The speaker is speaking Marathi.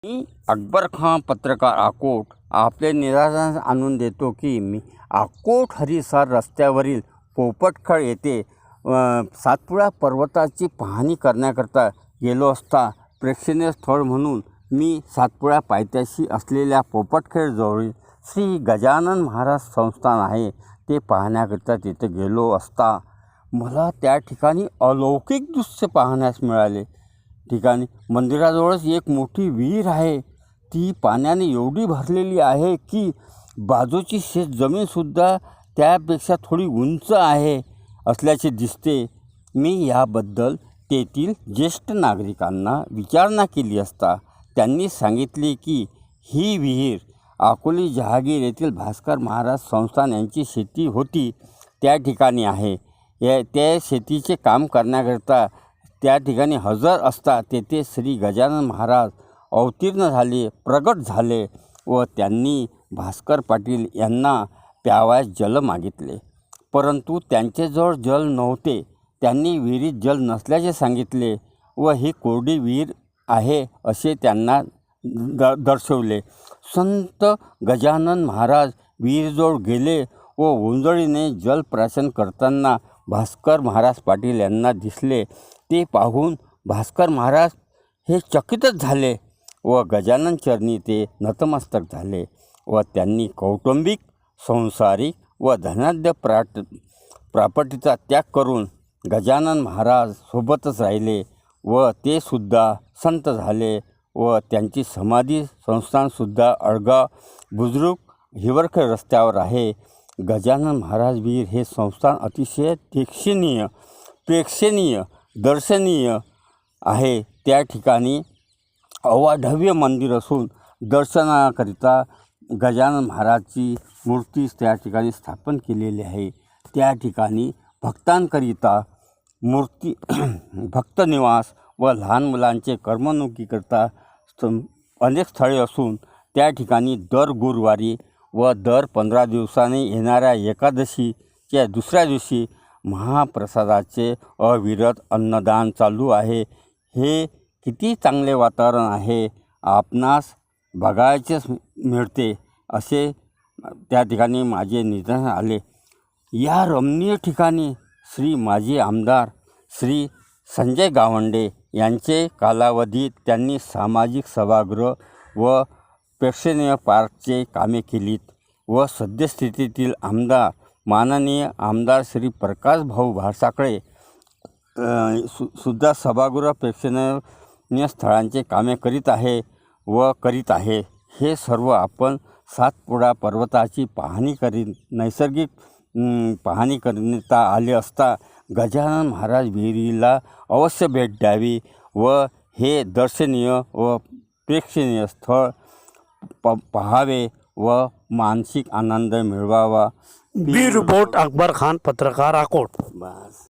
मी अकबर खान पत्रकार अकोट आपले निराधार आणून देतो की मी अकोट हरिसार रस्त्यावरील पोपटखळ येथे सातपुडा पर्वताची पाहणी करण्याकरता गेलो असता प्रेक्षणीय स्थळ म्हणून मी सातपुडा पायथ्याशी असलेल्या पोपटखळजवळील श्री गजानन महाराज संस्थान आहे ते पाहण्याकरता तिथे गेलो असता मला त्या ठिकाणी अलौकिक दृश्य पाहण्यास मिळाले. ठिकाणी मंदिराजवळच एक मोठी विहीर आहे. ती पाण्याने एवढी भरलेली आहे की बाजूची शेत जमीनसुद्धा त्यापेक्षा थोडी उंच आहे असल्याचे दिसते. मी याबद्दल तेथील ज्येष्ठ नागरिकांना विचारणा केली असता त्यांनी सांगितले की ही विहीर अकोली जहागीर येथील भास्कर महाराज संस्थान यांची शेती होती त्या ठिकाणी आहे. त्या शेतीचे काम करण्याकरता त्या ठिकाणी हजर असता तेथे श्री गजानन महाराज अवतीर्ण झाले, प्रगट झाले व त्यांनी भास्कर पाटील यांना प्यावयास जल मागितले. परंतु त्यांच्याजवळ जल नव्हते. त्यांनी विहिरीत जल नसल्याचे सांगितले व ही कोरडी विहीर आहे असे त्यांना दर्शवले. संत गजानन महाराज विहीरजवळ गेले व ओंजळीने जलप्राशन करताना भास्कर महाराज पाटील यांना दिसले. ते पाहून भास्कर महाराज हे चकितच झाले व गजानन चरणी ते नतमस्तक झाले व त्यांनी कौटुंबिक, संसारिक व धनाढ्य प्रॉपर्टीचा त्याग करून गजानन महाराज सोबतच राहिले व ते सुद्धा संत झाले व त्यांची समाधी संस्थानसुद्धा अडगाव बुजुर्ग हिवरखेड रस्त्यावर आहे. गजानन महाराज विहीर हे संस्थान अतिशय प्रेक्षणीय दर्शनीय आहे. त्या ठिकाणी अवाढव्य मंदिर असून दर्शनाकरिता गजानन महाराजची मूर्ती त्या ठिकाणी स्थापन केलेली आहे. त्या ठिकाणी भक्तांकरिता मूर्ती भक्तनिवास व लहान मुलांचे करमणुकीकरिता अनेक स्थळे असून त्या ठिकाणी दर गुरुवारी व दर 15 दिवसांनी येणाऱ्या एकादशीच्या दुसऱ्या दिवशी महाप्रसादाचे अविरत अन्नदान चालू आहे. हे किती चांगले वातावरण आहे आपणास बघायचेच मिळते असे त्या ठिकाणी माझे निदर्शन आले. या रमणीय ठिकाणी श्री माजी आमदार श्री संजय गावंडे यांचे कालावधीत त्यांनी सामाजिक सभागृह व प्रेक्षणीय पार्कचे कामे केलीत व सद्यस्थितीतील आमदार माननीय आमदार श्री प्रकाश भाऊ भासाकडे सुद्धा सभागृह प्रेक्षणीय स्थळांचे कामे करीत आहे. हे सर्व आपण सातपुडा पर्वताची पाहणी नैसर्गिक पाहणी करता आले असता गजानन महाराज विहिरीला अवश्य भेट द्यावी व हे दर्शनीय व प्रेक्षणीय स्थळ पाहावे व मानसिक आनंद मिळवावा. ब्युरो रिपोर्ट अकबर खान पत्रकार अकोट. बस.